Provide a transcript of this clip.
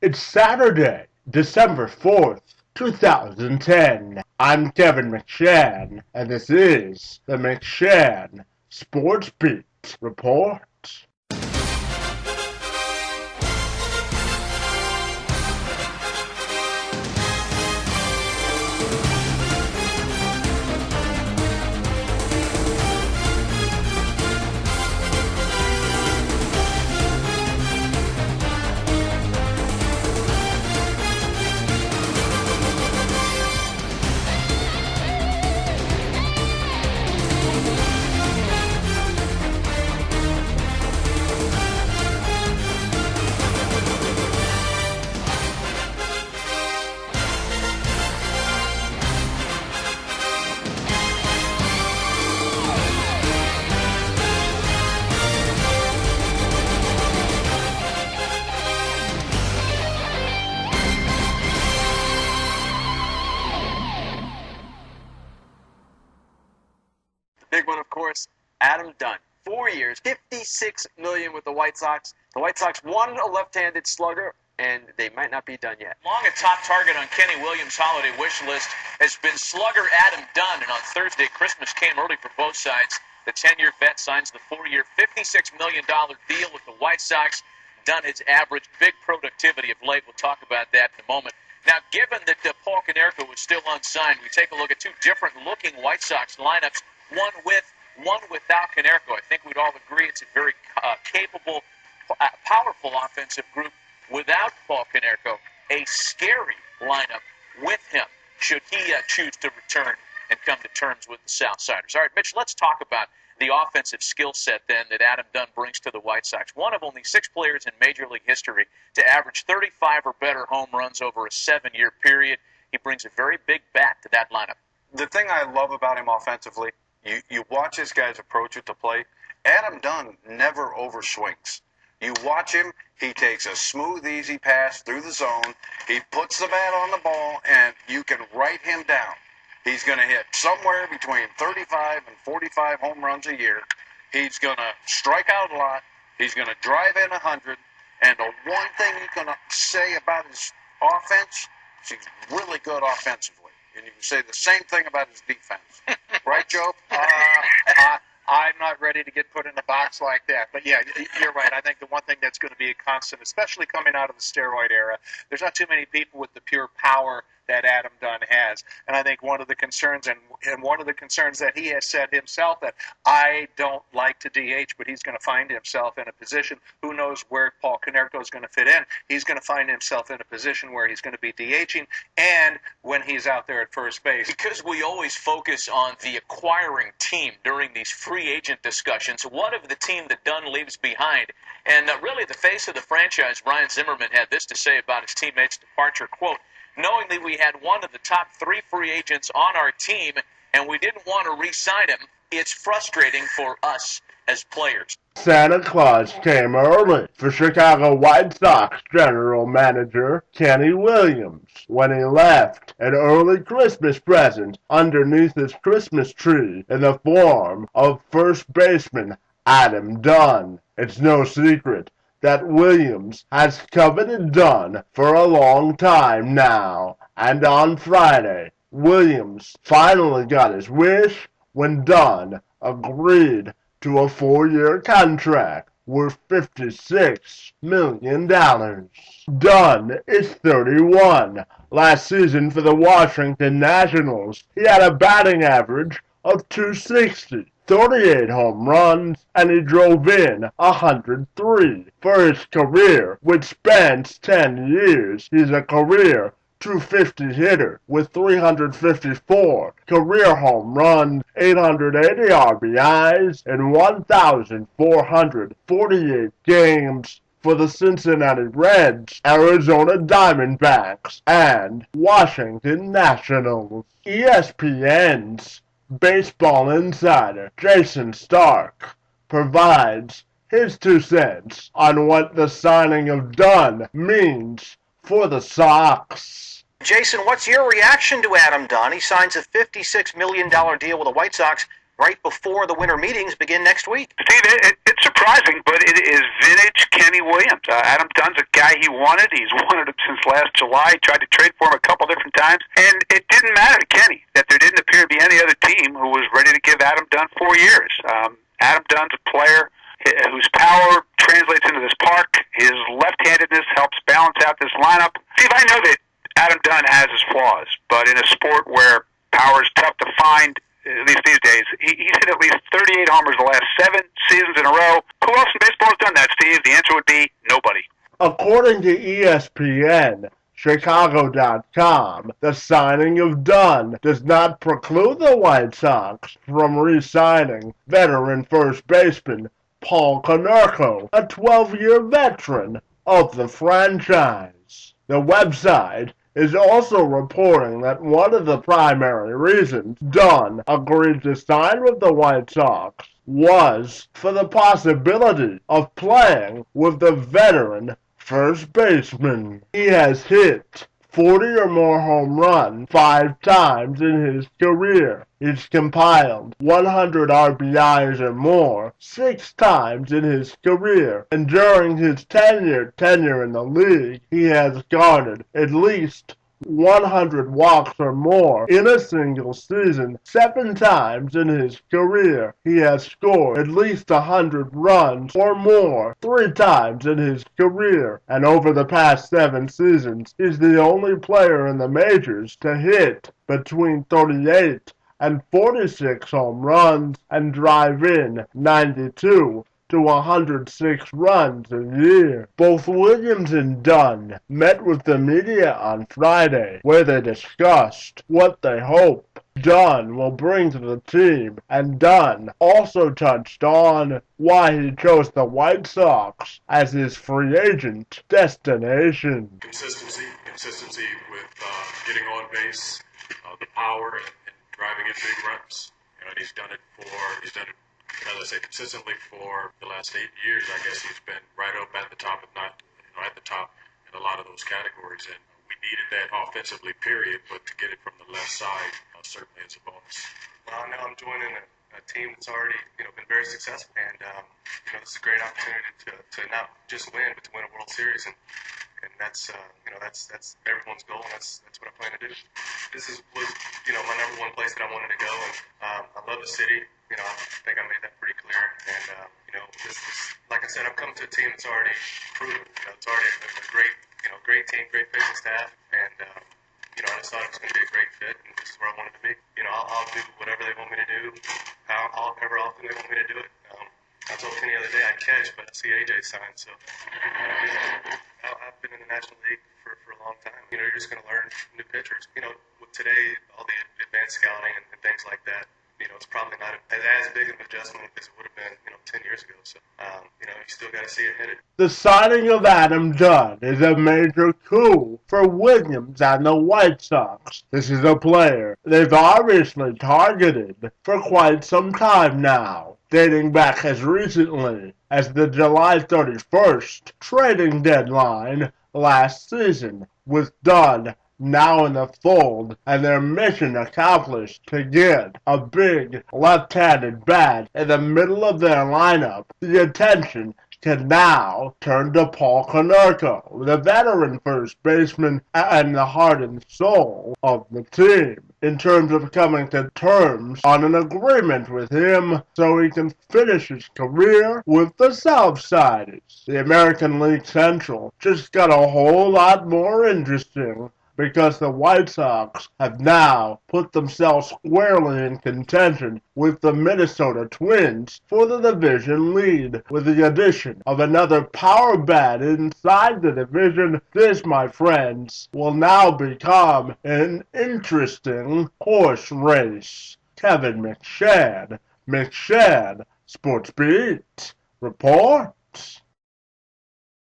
It's Saturday, December 4th, 2010. I'm Kevin McShann, and this is the McShann Sports Beat Report. Big one, of course, Adam Dunn. 4 years, $56 million with the White Sox. The White Sox wanted a left-handed slugger, and they might not be done yet. Long a top target on Kenny Williams' holiday wish list has been slugger Adam Dunn, and on Thursday, Christmas came early for both sides. The 10-year vet signs the 4-year, $56 million deal with the White Sox. Dunn has averaged big productivity of late. We'll talk about that in a moment. Now, given that Paul Konerko was still unsigned, we take a look at two different-looking White Sox lineups. One with, one without Konerko. I think we'd all agree it's a very capable, powerful offensive group without Paul Konerko. A scary lineup with him, should he choose to return and come to terms with the Southsiders. All right, Mitch, let's talk about the offensive skill set then that Adam Dunn brings to the White Sox. One of only 6 players in Major League history to average 35 or better home runs over a 7-year period. He brings a very big bat to that lineup. The thing I love about him offensively, you watch his guys approach at the plate. Adam Dunn never overswings. You watch him, he takes a smooth, easy pass through the zone. He puts the bat on the ball, and you can write him down. He's going to hit somewhere between 35 and 45 home runs a year. He's going to strike out a lot. He's going to drive in 100. And the one thing you can say about his offense is he's really good offensively. And you can say the same thing about his defense. Right, Joe? I'm not ready to get put in a box like that. But, yeah, you're right. I think the one thing that's going to be a constant, especially coming out of the steroid era, there's not too many people with the pure power that Adam Dunn has. And I think one of the concerns, and one of the concerns that he has said himself, that I don't like to DH, but he's going to find himself in a position, who knows where Paul Konerko is going to fit in. He's going to find himself in a position where he's going to be DHing, and when he's out there at first base. Because we always focus on the acquiring team during these free agent discussions, what of the team that Dunn leaves behind? And really the face of the franchise, Ryan Zimmerman, had this to say about his teammate's departure, quote, "Knowing that we had one of the top 3 free agents on our team and we didn't want to re-sign him, it's frustrating for us as players." Santa Claus came early for Chicago White Sox general manager Kenny Williams when he left an early Christmas present underneath his Christmas tree in the form of first baseman Adam Dunn. It's no secret that Williams has coveted Dunn for a long time now, and on Friday, Williams finally got his wish when Dunn agreed to a 4-year contract worth $56 million. Dunn is 31. Last season for the Washington Nationals, he had a batting average of .260. 38 home runs, and he drove in 103. For his career, which spans 10 years, he's a career .250 hitter with 354 career home runs, 880 RBIs, and 1,448 games for the Cincinnati Reds, Arizona Diamondbacks, and Washington Nationals. ESPN's baseball insider Jason Stark provides his 2 cents on what the signing of Dunn means for the Sox. Jason, what's your reaction to Adam Dunn? He signs a $56 million deal with the White Sox right before the winter meetings begin next week. Steve, it's surprising, but it is vintage Kenny Kenny Williams. Adam Dunn's a guy he wanted. He's wanted him since last July. He tried to trade for him a couple different times, and it didn't matter to Kenny that there didn't appear to be any other team who was ready to give Adam Dunn 4 years. Adam Dunn's a player whose power translates into this park. His left-handedness helps balance out this lineup. Steve, I know that Adam Dunn has his flaws, but in a sport where power is tough to find, at least these days, he's hit at least 38 homers the last 7 seasons in a row. Who else in baseball has done that, Steve? The answer would be nobody. According to ESPN, Chicago.com, the signing of Dunn does not preclude the White Sox from re-signing veteran first baseman Paul Konerko, a 12-year veteran of the franchise. The website is also reporting that one of the primary reasons Dunn agreed to sign with the White Sox was for the possibility of playing with the veteran first baseman. He has hit 40 or more home runs 5 times in his career. He's compiled 100 RBIs or more 6 times in his career. And during his tenure in the league, he has garnered at least 100 walks or more in a single season 7 times in his career. He has scored at least 100 runs or more 3 times in his career. And over the past 7 seasons, he's the only player in the majors to hit between 38 and 46 home runs and drive in 92 to 106 runs a year. Both Williams and Dunn met with the media on Friday, where they discussed what they hope Dunn will bring to the team, and Dunn also touched on why he chose the White Sox as his free agent destination. Consistency with getting on base, the power, and driving in big runs. And he's done it, as I say, consistently for the last 8 years. I guess he's been right up at the top, if not at the top in a lot of those categories. And we needed that offensively, period. But to get it from the left side certainly is a bonus. Well, now I'm joining a team that's already been very successful, and this is a great opportunity to not just win, but to win a World Series. And that's that's everyone's goal, and that's what I plan to do. This was my number one place that I wanted to go, and I love the city. I think I made that pretty clear. And this is, like I said, I'm coming to a team that's already proven. It's already a great team, great pitching staff, and I just thought it was going to be a great fit, and this is where I wanted to be. I'll do whatever they want me to do, however often they want me to do it. I told Kenny the other day I'd catch, but I see AJ sign, so I've been in the National League for a long time. You're just going to learn new pitchers. With today, all the advanced scouting and things like that, it's probably not as big of an adjustment as it would have been, 10 years ago. So, you still got to see it hit it. The signing of Adam Dunn is a major coup for Williams and the White Sox. This is a player they've obviously targeted for quite some time now, dating back as recently as the July 31st trading deadline last season, with Dunn now in the fold and their mission accomplished to get a big left-handed bat in the middle of their lineup. The attention can now turn to Paul Konerko, the veteran first baseman and the heart and soul of the team, in terms of coming to terms on an agreement with him so he can finish his career with the Southsiders. The American League Central just got a whole lot more interesting because the White Sox have now put themselves squarely in contention with the Minnesota Twins for the division lead. With the addition of another power bat inside the division, this, my friends, will now become an interesting horse race. Kevin McShad, Sports Beat, reports.